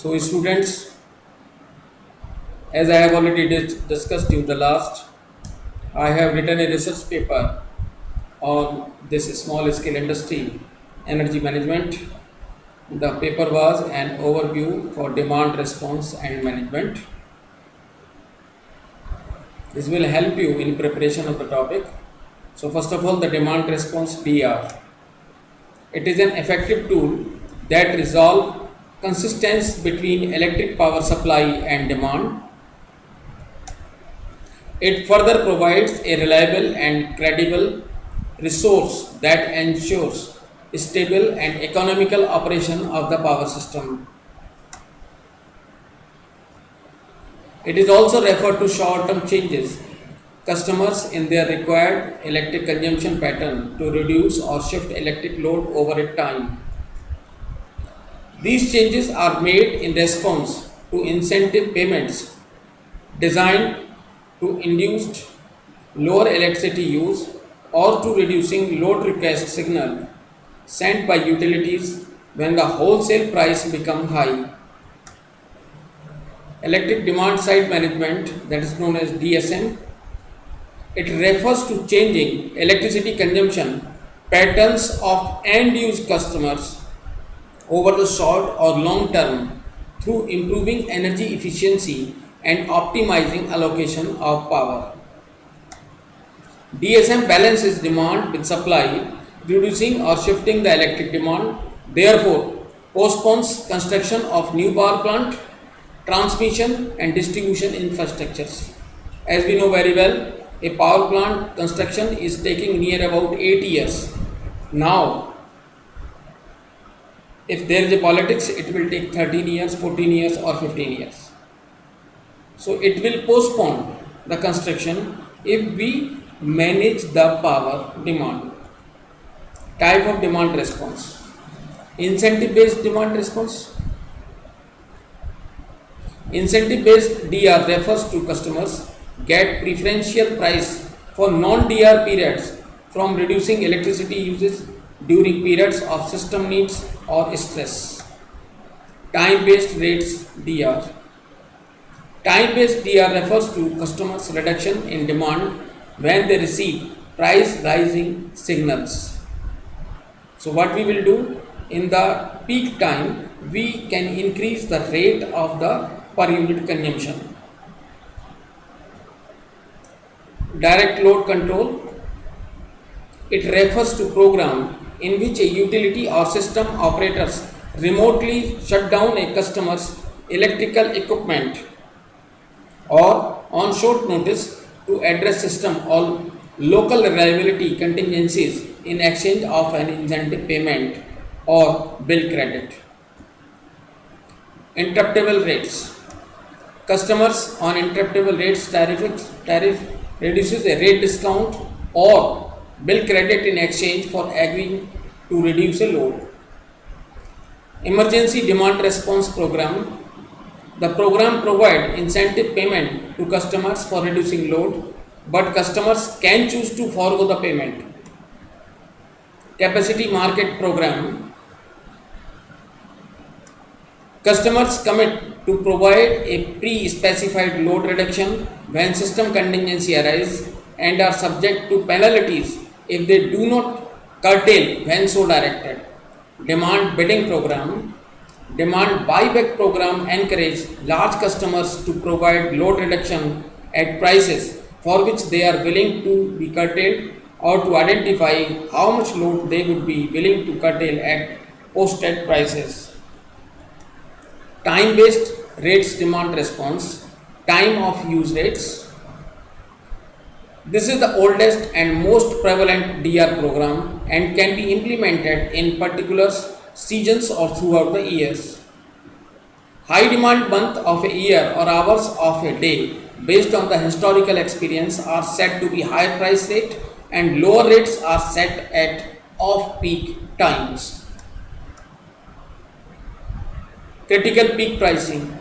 So, students, as I have already discussed in the last, I have written a research paper on this small scale industry energy management. The paper was an overview for demand response and management. This will help you in preparation of the topic. So, first of all, the demand response DR. It is an effective tool that resolve consistency between electric power supply and demand. It further provides a reliable and credible resource that ensures stable and economical operation of the power system. It is also referred to short-term changes customers in their required electric consumption pattern to reduce or shift electric load over a time. These changes are made in response to incentive payments designed to induce lower electricity use or to reducing load request signal sent by utilities when the wholesale price become high. Electric demand side management, that is known as DSM, it refers to changing electricity consumption patterns of end use customers over the short or long term through improving energy efficiency and optimizing allocation of power. DSM balances demand with supply, reducing or shifting the electric demand, therefore postpones construction of new power plant, transmission and distribution infrastructures. As we know very well, a power plant construction is taking near about 8 years. Now, if there is a politics, it will take 13 years, 14 years or 15 years. So it will postpone the construction if we manage the power demand. Type of demand response. Incentive based demand response. Incentive based DR refers to customers get preferential price for non-DR periods from reducing electricity usage during periods of system needs or stress. Time based rates DR. Time based DR refers to customers' reduction in demand when they receive price rising signals. So, what we will do in the peak time, we can increase the rate of the per unit consumption. Direct load control, it refers to program in which a utility or system operators remotely shut down a customer's electrical equipment or on short notice to address system or local reliability contingencies in exchange of an incentive payment or bill credit. Interruptible rates. Customers on interruptible rates tariff reduces a rate discount or bill credit in exchange for agreeing to reduce a load. Emergency demand response program. The program provides incentive payment to customers for reducing load, but customers can choose to forego the payment. Capacity market program. Customers commit to provide a pre-specified load reduction when system contingency arises and are subject to penalties if they do not curtail when so directed. Demand bidding program. Demand buyback program encourage large customers to provide load reduction at prices for which they are willing to be curtailed or to identify how much load they would be willing to curtail at posted prices. Time based rates demand response, time of use rates. This is the oldest and most prevalent DR program and can be implemented in particular seasons or throughout the years. High demand month of a year or hours of a day based on the historical experience are set to be higher price rate and lower rates are set at off peak times. Critical peak pricing.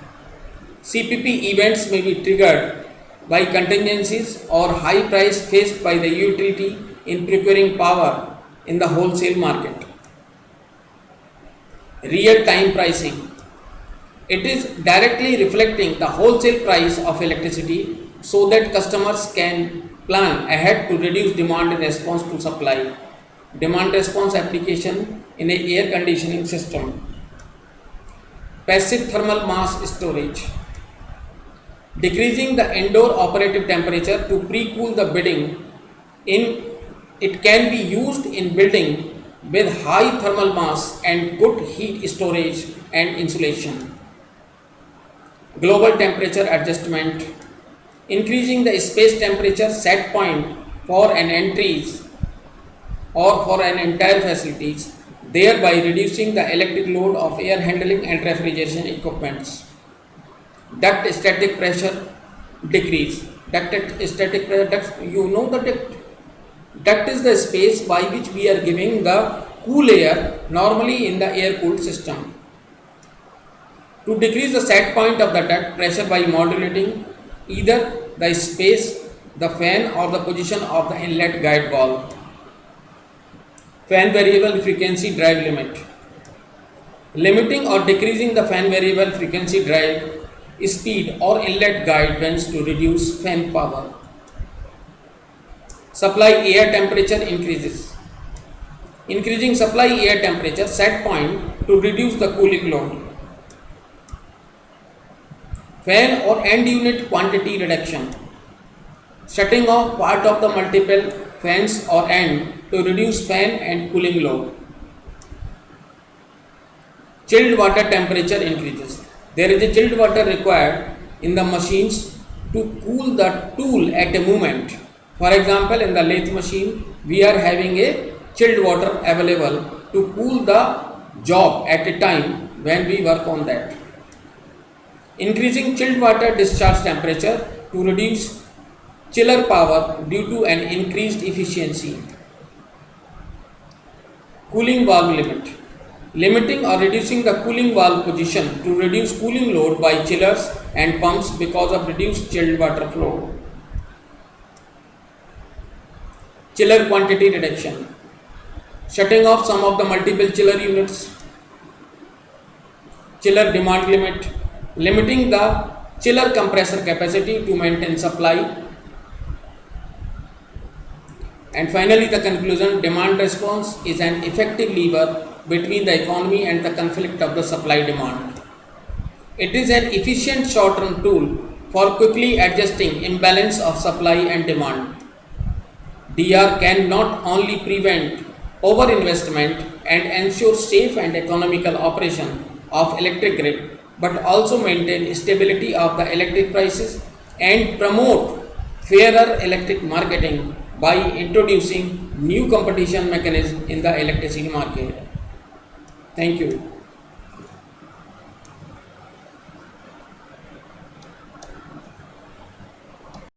CPP events may be triggered by contingencies or high price faced by the utility in procuring power in the wholesale market. Real time pricing. It is directly reflecting the wholesale price of electricity so that customers can plan ahead to reduce demand in response to supply. Demand response application in a air conditioning system. Passive thermal mass storage. Decreasing the indoor operative temperature to pre-cool the building. It can be used in building with high thermal mass and good heat storage and insulation. Global temperature adjustment. Increasing the space temperature set point for an entries or for an entire facilities, thereby reducing the electric load of air handling and refrigeration equipments. Duct static pressure decrease. You know the duct. Duct is the space by which we are giving the cool air normally in the air cooled system. To decrease the set point of the duct pressure by modulating either the space, the fan or the position of the inlet guide valve. Fan variable frequency drive limit. Limiting or decreasing the fan variable frequency drive speed or inlet guide vents to reduce fan power. Supply air temperature increases. Increasing supply air temperature set point to reduce the cooling load. Fan or end unit quantity reduction. Shutting off part of the multiple fans or end to reduce fan and cooling load. Chilled water temperature increases. There is a chilled water required in the machines to cool the tool at a moment. For example, in the lathe machine, we are having a chilled water available to cool the job at a time when we work on that. Increasing chilled water discharge temperature to reduce chiller power due to an increased efficiency. Cooling valve limit. Limiting or reducing the cooling valve position to reduce cooling load by chillers and pumps because of reduced chilled water flow. Chiller quantity reduction. Shutting off some of the multiple chiller units. Chiller demand limit. Limiting the chiller compressor capacity to maintain supply. And finally, the conclusion: demand response is an effective lever between the economy and the conflict of the supply demand. It is an efficient short-term tool for quickly adjusting imbalance of supply and demand. DR can not only prevent overinvestment and ensure safe and economical operation of electric grid, but also maintain stability of the electric prices and promote fairer electric marketing by introducing new competition mechanism in the electricity market. Thank you.